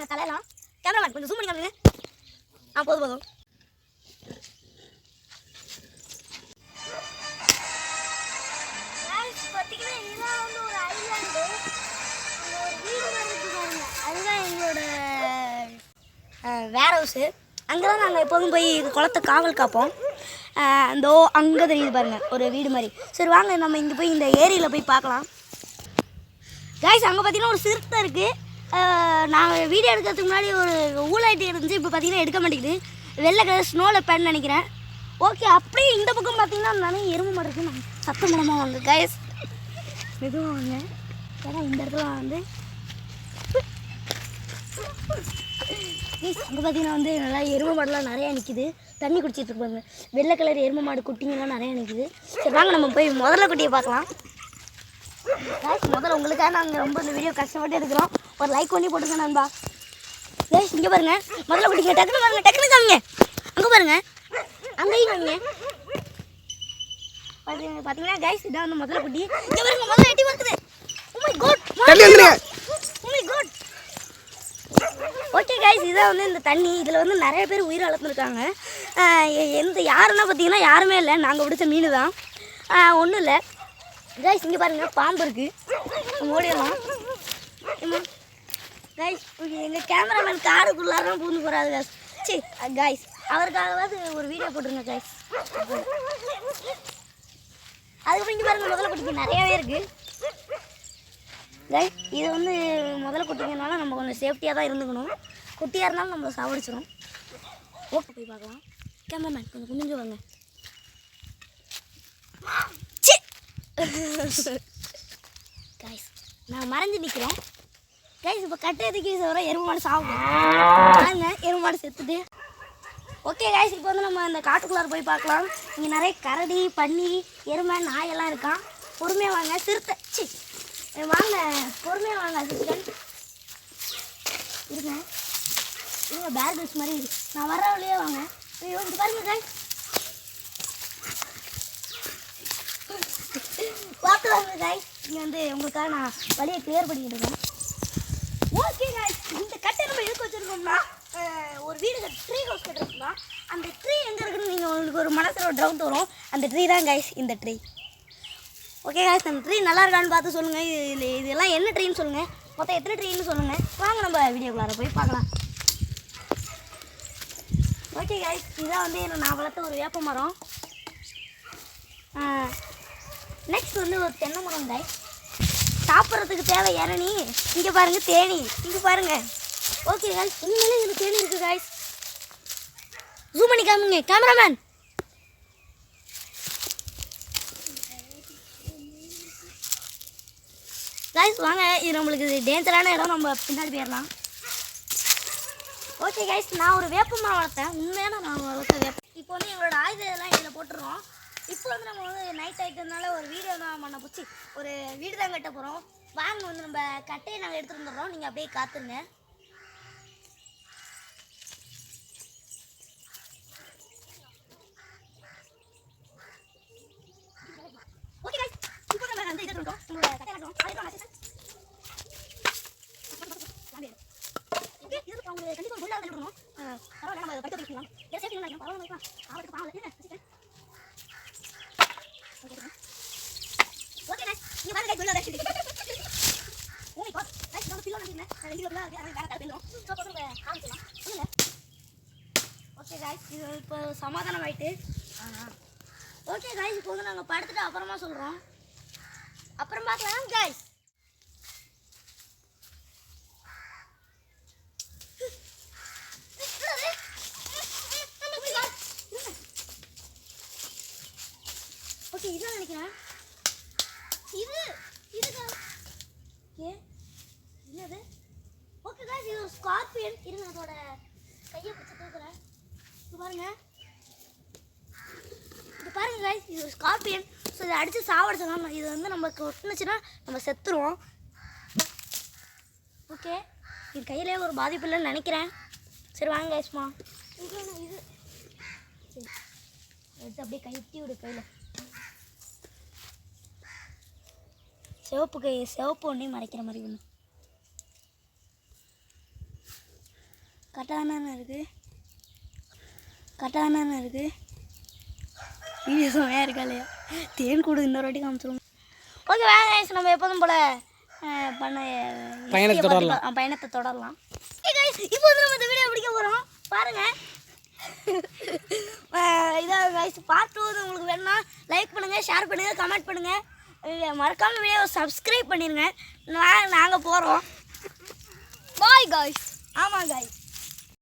வாங்க தலையலாம். கேமராமேன் கொஞ்சம் ஜூம் பண்ணி காமிங்க. போதும் போதும். பார்த்தீங்கன்னா இதுதான் வந்து ஒரு ஐலாண்டு. ஒரு வீடு மாதிரி இருக்கு பாருங்க. அதுதான் எங்களோட வேர் ஹவுஸு. அங்கே தான் நாங்கள் எப்போதும் போய் குளத்தை காவல் காப்போம். அந்த அங்கே தெரியுது பாருங்கள் ஒரு வீடு மாதிரி. சரி வாங்க நம்ம இங்கே போய் இந்த ஏரியில் போய் பார்க்கலாம். கைஸ் அங்கே பார்த்தீங்கன்னா ஒரு சிறுத்தை இருக்குது. நாங்கள் வீடியோ எடுக்கிறதுக்கு முன்னாடி ஒரு ஊழாயிட்டு இருந்துச்சு. இப்போ பார்த்தீங்கன்னா எடுக்க மாட்டேங்குது. வெள்ளை கலர் ஸ்னோ லெப்பர்ட்னு நினைக்கிறேன். ஓகே அப்படியே இந்த பக்கம் பார்த்தீங்கன்னா நிறைய எறும்பு மாடு இருக்குது. நான் சத்தம் மூலமாக வாங்க கைஸ், மெதுவாக வாங்க. ஏன்னா இந்த இடத்துல வந்து அங்கே பார்த்தீங்கன்னா வந்து நல்லா எருமை மாடுலாம் நிறையா நிற்கிது. தண்ணி குடிச்சிட்டு இருப்பாங்க. வெள்ளை கலர் எருமை மாடு குட்டிங்கெல்லாம் நிறையா நிற்கிது. சரி வாங்க நம்ம போய் முதல்ல குட்டியை பார்க்கலாம். கைஸ் முதல்ல உங்களுக்காக நாங்கள் ரொம்ப இந்த வீடியோ கஷ்டப்பட்டு எடுக்கிறோம். ஒரு லைக் பண்ணி போட்டுங்க நண்பா. கைஸ் இங்கே பாருங்கள் முதல்ல குட்டிங்க. டக்குன்னு பாருங்கள், டக்குன்னு காமிங்க. அங்கே பாருங்கள், அங்கேயும் காமிங்க. பார்த்தீங்கன்னா கைஸ் இதான் வந்து முதல்ல குட்டி. இங்கே பாருங்க முதல்ல எட்டி பார்க்குது. Oh my God, oh my God. Okay guys இதான் வந்து இந்த தண்ணி. இதில் வந்து நிறைய பேர் உயிர் வளர்த்துருக்காங்க. யாருன்னா பார்த்தீங்கன்னா யாருமே இல்லை, நாங்கள் பிடிச்ச மீன் தான். ஒன்றும் இல்லை கைஸ். இங்கே பாருங்கள் பாம்பு இருக்குது, ஓடிடலாம். கைஸ் எங்கள் கேமராமேன் காருக்குள்ளார பூந்து போகிறாரு கைஸ். சரி கைஸ் அவருக்காகவாது ஒரு வீடியோ போட்டுருங்க கைஸ். அதுக்கப்புறம் இங்கே பாருங்கள் முதல்ல குட்டிங்க நிறையாவே இருக்குது கைஸ். இது வந்து முதல்ல குட்டிங்கனால நம்ம கொஞ்சம் சேஃப்டியாக தான் இருந்துக்கணும். குட்டியாக இருந்தாலும் நம்மளை சாவடிச்சிடும். ஓகே போய் பார்க்கலாம். கேமராமேன் கொஞ்சம் குனிஞ்சு வாங்க. கைஸ் நான் மறைஞ்சு நிற்கிறேன் கைஸ். இப்போ கட்டை எதுக்கு வர எருமை மாடு சாப்பிடுங்க. எருமை மாடு செத்துட்டு. ஓகே கைஸ் இப்போ வந்து நம்ம இந்த காட்டுக்குள்ளார போய் பார்க்கலாம். இங்கே நிறைய கரடி, பன்னி, எருமை, நாயெல்லாம் இருக்கான். பொறுமையாக வாங்க. சிறுத்தை சி வாங்க, பொறுமையாக வாங்க. அசிஸ்டன்ட் இருங்க இருங்க, பேர் பஸ் மாதிரி இருக்கு. நான் வர வழியே வாங்க. ஐயோ இது பாருங்க கைஸ், பார்த்துவாங்க கைஸ். இங்கே வந்து உங்களுக்காக நான் வழியை கிளியர் பண்ணிக்கிட்டு இருக்கேன். ஓகே கைஸ் இந்த கட்டை நம்ம எதுக்கு வச்சுருக்கோம்னா ஒரு வீடு ட்ரீ ஹவுஸ் கட்டுறோம்னா அந்த ட்ரீ எங்கே இருக்குன்னு நீங்கள் உங்களுக்கு ஒரு மனசில் ஒரு டவுட் வரும். அந்த ட்ரீ தான் கைஸ் இந்த ட்ரீ. ஓகே கைஸ் அந்த ட்ரீ நல்லா இருக்கான்னு பார்த்து சொல்லுங்கள். இதெல்லாம் என்ன ட்ரீன்னு சொல்லுங்கள். மொத்தம் எத்தனை ட்ரீன்னு சொல்லுங்கள். வாங்க நம்ம வீடியோக்குள்ளார போய் பார்க்கலாம். ஓகே கைஸ் இதான் வந்து நான் வளர்த்த ஒரு வேப்ப மரம். நெக்ஸ்ட் வந்து ஒரு தென்னை மரம் கைஸ். சாப்பிட்றதுக்கு தேவை இரணி. இங்கே பாருங்கள் தேனி, இங்கே பாருங்கள். ஓகே கைஸ் உண்மையிலே இதில் தேனி இருக்குது கைஸ். ஜூம் பண்ணி காமிங்க கேமராமேன். கைஸ் வாங்க, இது நம்மளுக்கு டேஞ்சரான இடம், நம்ம பின்னாடி போயிடலாம். ஓகே கைஸ் நான் ஒரு வேப்ப மரம் வளர்த்தேன். உண்மையான நான் வளர்த்த வேப்பம். இப்போ வந்து எங்களோட ஆயுதம் இதெல்லாம் இதில் போட்டுடுறோம். இப்போ வந்து நம்ம வந்து நைட் ஆகிட்டதுனால ஒரு வீடியோ தான் பண்ண போச்சு. ஒரு வீடு தான் கட்ட போகிறோம். வாங்க வந்து நம்ம கட்டையை நாங்கள் எடுத்துகிட்டு வந்துடுறோம். நீங்கள் அப்படியே காத்துருங்க. ஓகே கைஸ் இப்போ நம்ம வந்து இது எடுத்துட்டோம். உங்களோட கட்டையை நட்டுறோம். அவங்க கண்டிப்பாக ஒரு பொருளாக விடணும். பரவாயில்ல நம்ம படிக்க வைக்கலாம். ஏன் சேஃப்டி நினைக்கிறோம். பரவாயில்ல ஆவட்டுக்கு பாவம் ஓகே கைஸ் நீங்க பாருங்க கைஸ் சொல்லுங்க. ஓ மை காட் கைஸ் நம்ம பில்லோ நடிங்க. ரெண்டு பில்லோ இருக்கு. அது வேற பில்லோ. சோ போடுங்க ஆரம்பிக்கலாம். சொல்லுங்க. ஓகே கைஸ் இது இப்போ சமாதானம் ஆயிட்டு. ஓகே கைஸ் இப்போ வந்து நாங்கள் படுத்துட்டு அப்புறமா சொல்கிறோம். அப்புறம் பார்க்கலாம் கைஸ். ஓகே இதான் நினைக்கிறேன். இது என்னது? ஓகே கைஸ் இது ஒரு ஸ்கார்பியன். இருங்க அதோட கையை பிடிச்சி தூக்குறேன். இது பாருங்க, இது பாருங்க கைஸ் இது ஒரு ஸ்கார்பியன். ஸோ இதை அடித்து சாவடிச்சலாம். இது வந்து நமக்கு ஒட்டுனுச்சுன்னா நம்ம செத்துருவோம். ஓகே இது கையிலே ஒரு பாதிப்பு இல்லைன்னு நினைக்கிறேன். சரி வாங்க கைஸ்மா. இது சரி எடுத்து அப்படியே கைட்டி விடு. கையில் சிவப்பு ஒன்றே மறைக்கிற மாதிரி ஒன்று. கரெக்டாக இருக்குது வீடியோ செம்மையாக இருக்கா இல்லையா? தேன் கூடு இன்னொரு வாட்டி காமிச்சிருவோம். ஓகே வேக நம்ம எப்போதும் போல் பயணத்தை தொடரலாம். இப்போ வந்து நம்ம இந்த வீடியோ பிடிக்க போகிறோம் பாருங்கள். இதாக கைஸ் பார்ட் 2 உங்களுக்கு வேணும்னா லைக் பண்ணுங்கள், ஷேர் பண்ணுங்கள், கமெண்ட் பண்ணுங்கள், மறக்காமல் வீடியோவை சப்ஸ்கிரைப் பண்ணிடுங்க. நாங்கள் போகிறோம். Bye guys. ஆமாம் காய்ஸ்.